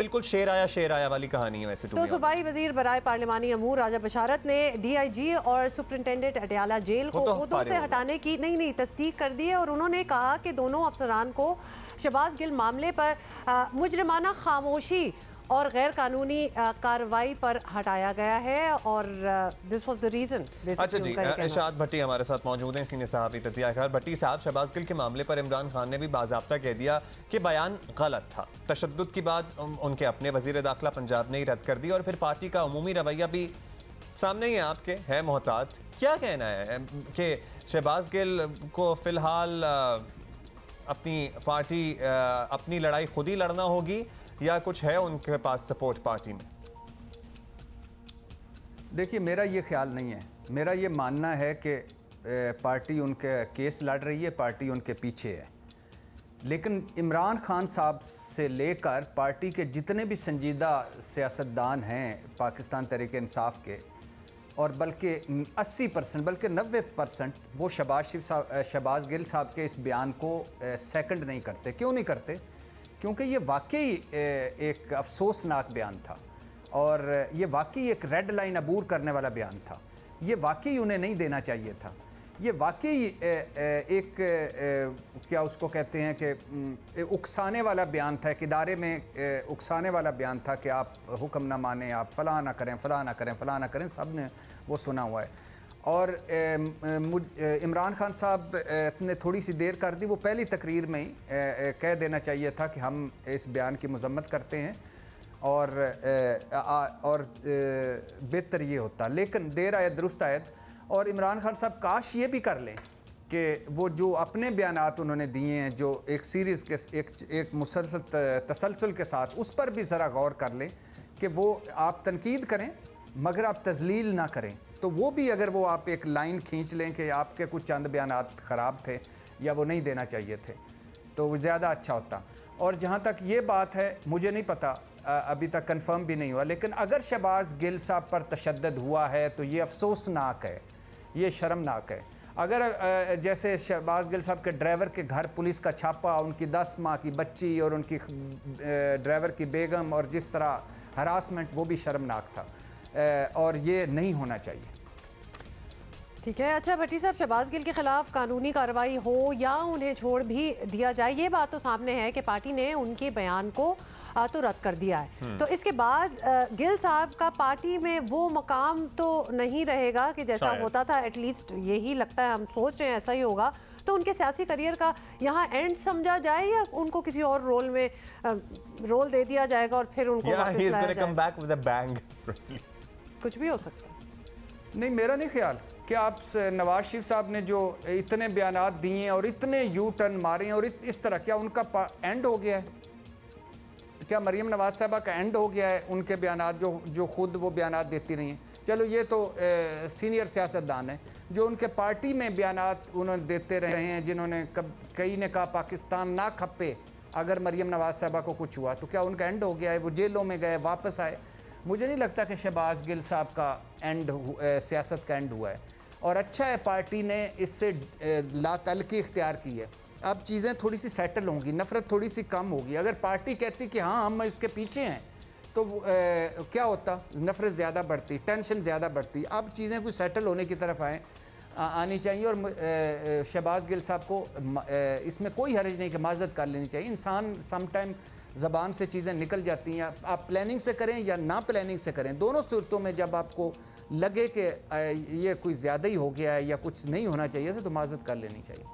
बिल्कुल शेर आया वाली कहानी है वैसे। तो सूबाई वजीर बराए पार्लिमानी अमूर राजा बशारत ने DIG और सुपरिटेंडेंट अडयाला जेल को ओहदों से हटाने की नहीं तस्दीक कर दी है और उन्होंने कहा कि दोनों अफसरान को शहबाज गिल मामले पर मुजरिमाना खामोशी और गैर कानूनी कार्रवाई पर हटाया गया है और दिस वाज द रीजन। अच्छा जी, इरशाद भट्टी हमारे साथ मौजूद हैं, सीनियर सहाफ़ी तजियाकार। भट्टी साहब, शहबाज गिल के मामले पर इमरान खान ने भी बाज़ाब्ता कह दिया कि बयान गलत था। तशद्दुद की बात उनके अपने वज़ीर दाखिला पंजाब ने ही रद्द कर दी और फिर पार्टी का अमूमी रवैया भी सामने ही आपके है मोहतात। क्या कहना है कि शहबाज गिल को फ़िलहाल अपनी पार्टी अपनी लड़ाई खुद ही लड़ना होगी या कुछ है उनके पास सपोर्ट पार्टी में? देखिए, मेरा ये ख्याल नहीं है। मेरा ये मानना है कि पार्टी उनके केस लड़ रही है, पार्टी उनके पीछे है। लेकिन इमरान खान साहब से लेकर पार्टी के जितने भी संजीदा सियासतदान हैं पाकिस्तान तहरीक इंसाफ के, और बल्कि 80% बल्कि 90% वो शहबाज गिल साहब के इस बयान को सेकंड नहीं करते। क्यों नहीं करते? क्योंकि ये वाकई एक अफसोसनाक बयान था और ये वाकई एक रेड लाइन अबूर करने वाला बयान था। ये वाकई उन्हें नहीं देना चाहिए था। ये वाकई एक क्या उसको कहते हैं कि उकसाने वाला बयान था, एक इदारे में उकसाने वाला बयान था कि आप हुक्म ना माने, आप फ़लाँ ना करें, फ़लाँ ना करें, फ़लाँ ना करें। सब ने वो सुना हुआ है। और इमरान खान साहब ने थोड़ी सी देर कर दी। वो पहली तकरीर में ही कह देना चाहिए था कि हम इस बयान की मजम्मत करते हैं और बेहतर ये होता। लेकिन देर आयत दुरुस्त आयत। और इमरान खान साहब काश ये भी कर लें कि वो जो अपने बयानात उन्होंने दिए हैं, जो एक सीरीज़ के एक मुसलसल तसलसल के साथ, उस पर भी ज़रा गौर कर लें कि वो आप तनकीद करें मगर आप तजलील ना करें। तो वो भी अगर वो आप एक लाइन खींच लें कि आपके कुछ चंद बयानात ख़राब थे या वो नहीं देना चाहिए थे, तो वो ज़्यादा अच्छा होता। और जहाँ तक ये बात है, मुझे नहीं पता, अभी तक कंफर्म भी नहीं हुआ, लेकिन अगर शहबाज गिल साहब पर तशद्दुद हुआ है तो ये अफसोसनाक है, ये शर्मनाक है। अगर जैसे शहबाज गिल साहब के ड्राइवर के घर पुलिस का छापा, उनकी 10 माह की बच्ची और उनकी ड्राइवर की बेगम, और जिस तरह हरासमेंट, वो भी शर्मनाक था और ये नहीं होना चाहिए। ठीक है। अच्छा भट्टी साहब, शहबाज गिल के खिलाफ कानूनी कार्रवाई हो या उन्हें छोड़ भी दिया जाए, ये बात तो सामने है कि पार्टी ने उनके बयान को तो रद्द कर दिया है। तो इसके बाद गिल साहब का पार्टी में वो मकाम तो नहीं रहेगा कि जैसा होता था, एटलीस्ट यही लगता है, हम सोच रहे हैं ऐसा ही होगा। तो उनके सियासी करियर का यहाँ एंड समझा जाए या उनको किसी और रोल में रोल दे दिया जाएगा और फिर उनको कुछ भी हो सकता है? नहीं, मेरा नहीं ख्याल कि आप नवाज शरीफ साहब ने जो इतने बयानात दिए और इतने यू टर्न मारे हैं और इस तरह, क्या उनका एंड हो गया है? क्या मरीम नवाज साहबा का एंड हो गया है? उनके बयानात जो खुद वो बयानात देती रही हैं। चलो ये तो सीनियर सियासतदान हैं जो उनके पार्टी में बयानात उन्होंने देते रहे हैं, जिन्होंने कई ने कहा पाकिस्तान ना खपे अगर मरीम नवाज साहबा को कुछ हुआ। तो क्या उनका एंड हो गया है? वो जेलों में गए, वापस आए। मुझे नहीं लगता कि शहबाज गिल साहब का एंड सियासत का एंड हुआ है। और अच्छा है पार्टी ने इससे लातल्की इख्तियार की है। अब चीज़ें थोड़ी सी सेटल होंगी, नफ़रत थोड़ी सी कम होगी। अगर पार्टी कहती कि हाँ हम इसके पीछे हैं तो क्या होता? नफ़रत ज़्यादा बढ़ती, टेंशन ज़्यादा बढ़ती। अब चीज़ें कुछ सेटल होने की तरफ आनी चाहिए और शहबाज गिल साहब को इसमें कोई हर्ज नहीं कि माज़रत कर लेनी चाहिए। इंसान समटाइम ज़बान से चीज़ें निकल जाती हैं। आप प्लानिंग से करें या ना प्लानिंग से करें, दोनों सूरतों में जब आपको लगे कि ये कोई ज़्यादा ही हो गया है या कुछ नहीं होना चाहिए था, तो माज़रत कर लेनी चाहिए।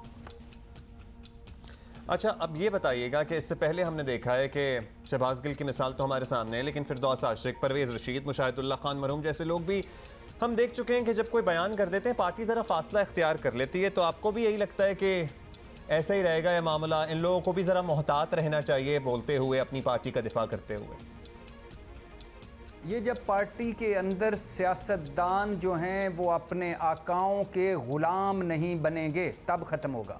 अच्छा, अब ये बताइएगा कि इससे पहले हमने देखा है कि शहबाज गिल की मिसाल तो हमारे सामने है, लेकिन फिरदौस आशिक, परवेज़ रशीद, मुशाहिदुल्लाह खान मरहूम जैसे लोग भी हम देख चुके हैं कि जब कोई बयान कर देते हैं पार्टी ज़रा फासला इख्तियार कर लेती है। तो आपको भी यही लगता है कि ऐसा ही रहेगा ये मामला? इन लोगों को भी ज़रा मोहतात रहना चाहिए बोलते हुए, अपनी पार्टी का दिफा करते हुए। ये जब पार्टी के अंदर सियासतदान जो हैं वो अपने आकाओं के ग़ुलाम नहीं बनेंगे तब ख़त्म होगा।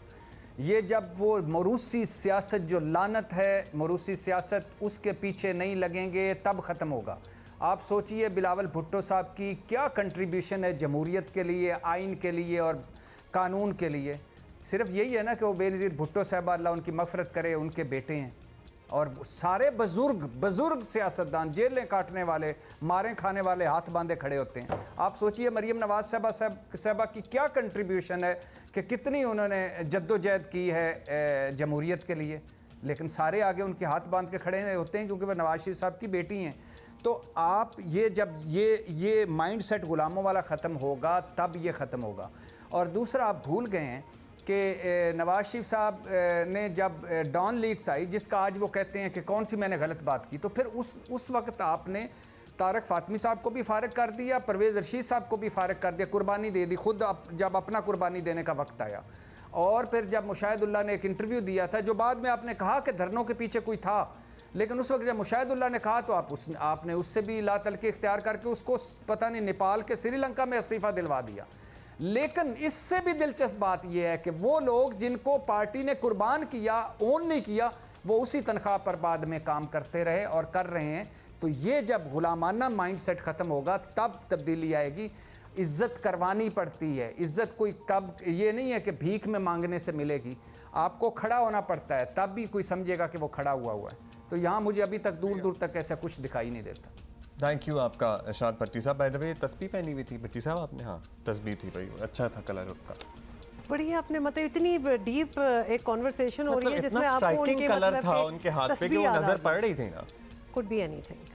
ये जब वो मरूसी सियासत जो लानत है, मरूसी सियासत, उसके पीछे नहीं लगेंगे तब ख़त्म होगा। आप सोचिए बिलावल भुट्टो साहब की क्या कंट्रीब्यूशन है जमहूरियत के लिए, आइन के लिए और कानून के लिए। सिर्फ यही है ना कि वो बेनज़ीर भुट्टो साहब, अल्लाह उनकी मग़फ़रत करे, उनके बेटे हैं। और सारे बुजुर्ग सियासतदान जेलें काटने वाले, मारें खाने वाले हाथ बांधे खड़े होते हैं। आप सोचिए मरीम नवाज साहबा की क्या कंट्रीब्यूशन है कि कितनी उन्होंने जद्दोजहद की है जमहूरियत के लिए, लेकिन सारे आगे उनके हाथ बांध के खड़े होते हैं क्योंकि वह नवाज शरीफ साहब की बेटी हैं। तो आप ये जब ये माइंड सेट गुलामों वाला ख़त्म होगा तब ये ख़त्म होगा। और दूसरा आप भूल गए हैं कि नवाज शरीफ साहब ने जब डॉन लीक्स आई, जिसका आज वो कहते हैं कि कौन सी मैंने गलत बात की, तो फिर उस वक्त आपने तारक फातमी साहब को भी फारिग कर दिया, परवेज़ रशीद साहब को भी फारिग कर दिया, कुर्बानी दे दी खुद जब अपना कुर्बानी देने का वक्त आया। और फिर जब मुशाहिदुल्लाह ने एक इंटरव्यू दिया था, जो बाद में आपने कहा कि धरनों के पीछे कोई था, लेकिन उस वक्त जब मुशाहिदुल्लाह ने कहा तो आपने उससे भी ला तलकी इख्तियार करके उसको पता नहीं नेपाल के श्रीलंका में इस्तीफ़ा दिलवा दिया। लेकिन इससे भी दिलचस्प बात यह है कि वो लोग जिनको पार्टी ने कुर्बान किया, ओन नहीं किया, वो उसी तनख्वाह पर बाद में काम करते रहे और कर रहे हैं। तो ये जब गुलामाना माइंड सेट ख़त्म होगा तब तब्दीली आएगी। इज़्ज़त करवानी पड़ती है, इज़्ज़त कोई तब ये नहीं है कि भीख में मांगने से मिलेगी, आपको खड़ा होना पड़ता है, तब भी कोई समझेगा कि वो खड़ा हुआ है। तो यहाँ मुझे अभी तक दूर दूर तक ऐसा कुछ दिखाई नहीं देता। थैंक यू आपका इरशाद भट्टी साहब। बाय द वे तस्बीह पहनी हुई थी भट्टी साहब आपने? हाँ तस्बीह थी भाई, अच्छा था कलर उसका। बढ़िया आपने मतलब इतनी डीप एक कॉन्वर्सेशन हो रही है जिसमें आपको उनके कलर था उनके हाथ पे कि वो नजर पड़ रही थी ना। Could be anything.